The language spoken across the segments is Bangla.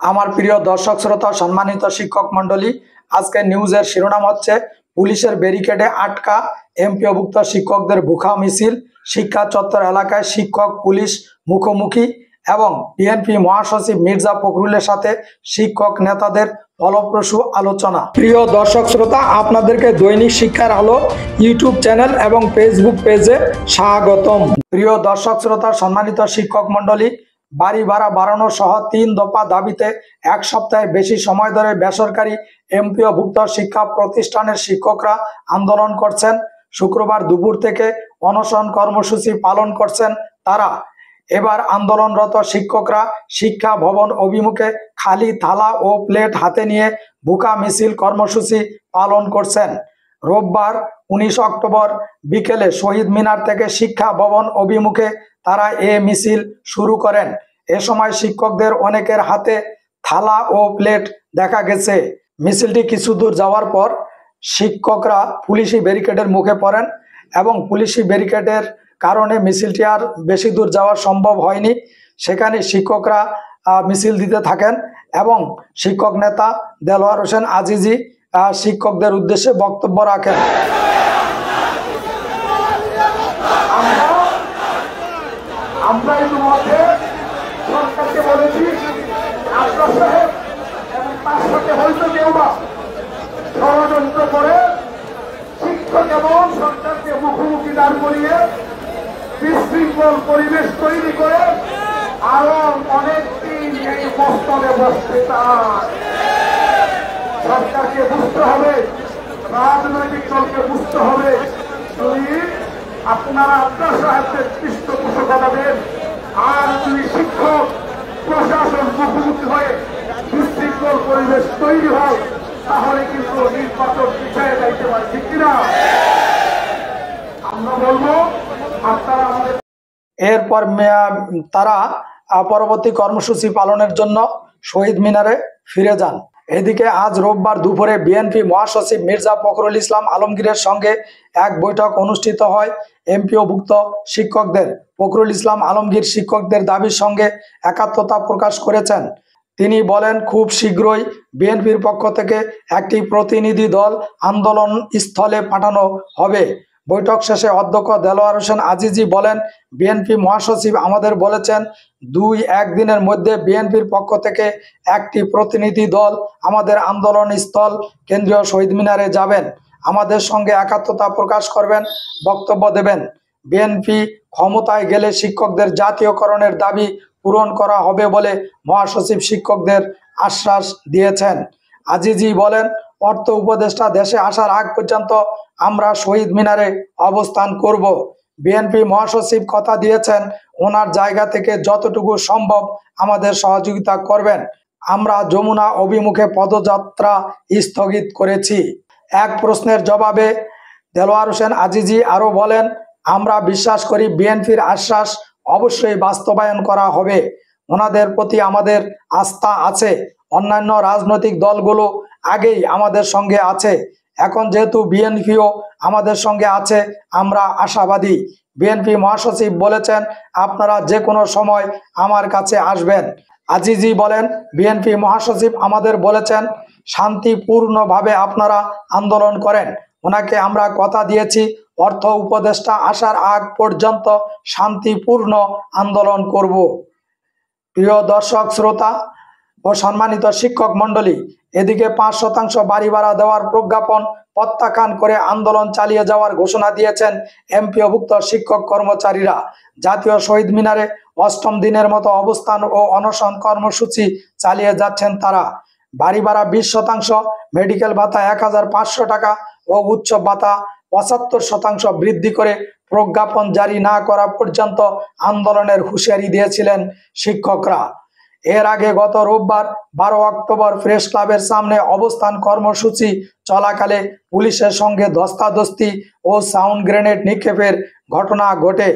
আমার প্রিয় দর্শক শ্রোতা সম্মানিত শিক্ষক মণ্ডলী, আজকে নিউজের শিরোনাম হচ্ছে পুলিশের ব্যারিকেডে আটকা এমপিওভুক্ত শিক্ষকদের ভুখা মিছিল, শিক্ষা চত্বর এলাকায় শিক্ষক পুলিশ মুখোমুখি এবং বিএনপি মহাসচিব মির্জা ফখরুলের সাথে শিক্ষক নেতাদের ফলপ্রসূ আলোচনা। প্রিয় দর্শক শ্রোতা, আপনাদেরকে দৈনিক শিক্ষার আলো ইউটিউব চ্যানেল এবং ফেসবুক পেজে স্বাগতম। প্রিয় দর্শক শ্রোতা সম্মানিত শিক্ষক মণ্ডলী, বাড়ি ভাড়া বাড়ানো সহ 3 দফা দাবিতে এক সপ্তাহের বেশি সময় ধরে বেসরকারি এমপিওভুক্ত শিক্ষা প্রতিষ্ঠানের শিক্ষকরা আন্দোলন করছেন। শুক্রবার দুপুর থেকে অনশন কর্মসূচি পালন করছেন তারা। এবার আন্দোলনরত শিক্ষকরা শিক্ষা ভবন অভিমুখে খালি থালা ও প্লেট হাতে নিয়ে ভুখা মিছিল কর্মসূচি পালন করছেন। রোববার 19 অক্টোবর বিকেলে শহীদ মিনার থেকে শিক্ষা ভবন অভিমুখে তারা এ মিছিল শুরু করেন। এ সময় শিক্ষকদের অনেকের হাতে থালা ও প্লেট দেখা গেছে। মিছিলটি কিছু দূর যাওয়ার পর শিক্ষকরা পুলিশি ব্যারিকেডের মুখে পড়েন এবং পুলিশি ব্যারিকেডের কারণে মিছিলটি আর বেশি দূর যাওয়া সম্ভব হয়নি। সেখানে শিক্ষকরা মিছিল দিতে থাকেন এবং শিক্ষক নেতা দেলোয়ার হোসেন আজিজি শিক্ষকদের উদ্দেশ্যে বক্তব্য রাখেন। আমরা ইতিমধ্যে সরকারকে বলেছি, আশরাফ সাহেব এবং তার সাথে হয়তো কেউ বা ষড়যন্ত্র করে শিক্ষক এবং সরকারকে মুখোমুখি দাঁড় করিয়ে বিশৃঙ্খল পরিবেশ তৈরি করে আরো অনেক দিন এই বস্তরে বসতে চায়। সরকারকে বুঝতে হবে, রাজনৈতিক দলকে বুঝতে হবে, যদি আপনারা আপনার সাহেবদের পৃষ্ঠপোষকতা দেন আর যদি শিক্ষক প্রশাসন মুখোমুখি হয়ে বিশৃঙ্খল পরিবেশ তৈরি হয়, তাহলে কিন্তু নির্বাচন পিছিয়ে যাইতে পারে, ঠিক কিনা? আমরা বলবো আপনারা আমাদের। এরপর তারা পরবর্তী কর্মসূচি পালনের জন্য শহীদ মিনারে ফিরে যান। এদিকে আজ রোববার দুপুরে বিএনপি মহাসচিব মির্জা ফখরুল ইসলাম আলমগীরের সঙ্গে এক বৈঠক অনুষ্ঠিত হয় এমপিওভুক্ত শিক্ষকদের। ফখরুল ইসলাম আলমগীর শিক্ষকদের দাবির সঙ্গে একাত্মতা প্রকাশ করেছেন। তিনি বলেন, খুব শীঘ্রই বিএনপির পক্ষ থেকে একটি প্রতিনিধি দল আন্দোলন স্থলে পাঠানো হবে। বৈঠক শেষে অধ্যক্ষ দেলোয়ার হোসেন আজিজি বলেন, বিএনপি মহাসচিব আমাদের বলেছেন 2-1 দিনের মধ্যে বিএনপির পক্ষ থেকে একটি প্রতিনিধি দল আমাদের আন্দোলন স্থল কেন্দ্রীয় শহীদ মিনারে যাবেন, আমাদের সঙ্গে একাত্মতা প্রকাশ করবেন, বক্তব্য দেবেন। বিএনপি ক্ষমতায় গেলে শিক্ষকদের জাতীয়করণের দাবি পূরণ করা হবে বলে মহাসচিব শিক্ষকদের আশ্বাস দিয়েছেন। আজিজি বলেন, অর্থ উপদেষ্টা দেশে আসার আগ পর্যন্ত আমরা শহীদ মিনারে অবস্থান করব। বিএনপি মহাসচিব কথা দিয়েছেন ওনার জায়গা থেকে যতটুকু সম্ভব আমাদের সহযোগিতা করবেন। আমরা যমুনা অভিমুখে পদযাত্রা স্থগিত করেছি। এক প্রশ্নের জবাবে দেলোয়ার হোসেন আজিজি আরও বলেন, আমরা বিশ্বাস করি বিএনপির আশ্বাস অবশ্যই বাস্তবায়ন করা হবে। ওনাদের প্রতি আমাদের আস্থা আছে। অন্যান্য রাজনৈতিক দলগুলো আগেই আমাদের সঙ্গে আছে, এখন যেহেতু বিএনপিও আমাদের সঙ্গে আছে, আমরা আশাবাদী। বিএনপি মহাসচিব বলেছেন, আপনারা যে কোনো সময় আমার কাছে আসবেন। আজিজি বলেন, বিএনপি মহাসচিব আমাদের বলেছেন শান্তিপূর্ণভাবে আপনারা আন্দোলন করেন। ওনাকে আমরা কথা দিয়েছি অর্থ উপদেষ্টা আসার আগ পর্যন্ত শান্তিপূর্ণ আন্দোলন করব। প্রিয় দর্শক শ্রোতা ও সম্মানিত শিক্ষক মণ্ডলী, এদিকে 5% বাড়ি ভাড়া দেওয়ার প্রজ্ঞাপন প্রত্যাখ্যান করে আন্দোলন চালিয়ে যাওয়ার ঘোষণা দিয়েছেন এমপিওভুক্ত শিক্ষক কর্মচারীরা। জাতীয় শহীদ মিনারে 8ম দিনের মতো অবস্থান ও অনশন কর্মসূচি চালিয়ে যাচ্ছেন তারা। বাড়ি ভাড়া 20%, মেডিকেল ভাতা 1500 টাকা ও উচ্চ ভাতা 75% বৃদ্ধি করে প্রজ্ঞাপন জারি না করা পর্যন্ত আন্দোলনের হুঁশিয়ারি দিয়েছিলেন শিক্ষকরা। এর আগে গত রোববার 12 অক্টোবর প্রেস ক্লাবের সামনে অবস্থান কর্মসূচি চলাকালে পুলিশের সঙ্গে ধস্তাধস্তি ও সাউন্ড গ্রেনেড নিক্ষেপের ঘটনা ঘটে।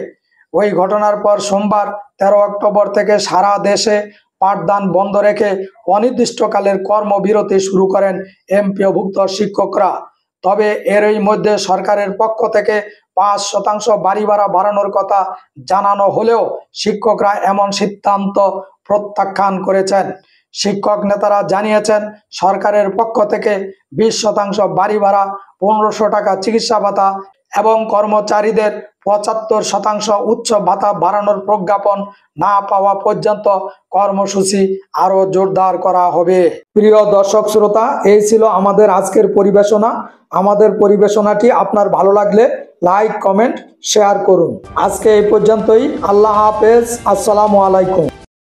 ওই ঘটনার পর সোমবার 13 অক্টোবর থেকে সারা দেশে পাঠদান বন্ধ রেখে অনির্দিষ্টকালের কর্মবিরতি শুরু করেন এমপিওভুক্ত শিক্ষকরা। তবে এরই মধ্যে সরকারের পক্ষ থেকে 5% বাড়ি ভাড়া বাড়ানোর কথা জানানো হলেও শিক্ষকরা এমন সিদ্ধান্ত প্রত্যাখ্যান করেছেন। শিক্ষক নেতারা জানিয়েছেন, সরকারের পক্ষ থেকে 20% বাড়ি ভাড়া, 1500 টাকা চিকিৎসা ভাতা এবং কর্মচারীদের 75% উচ্চ ভাতা বাড়ানোর প্রজ্ঞাপন না পাওয়া পর্যন্ত কর্মসূচি আরো জোরদার করা হবে। প্রিয় দর্শক শ্রোতা, এই ছিল আমাদের আজকের পরিবেশনা। আমাদের পরিবেশনাটি আপনার ভালো লাগলে লাইক, কমেন্ট, শেয়ার করুন। আজকে এই পর্যন্তই। আল্লাহ হাফেজ। আসসালামু আলাইকুম।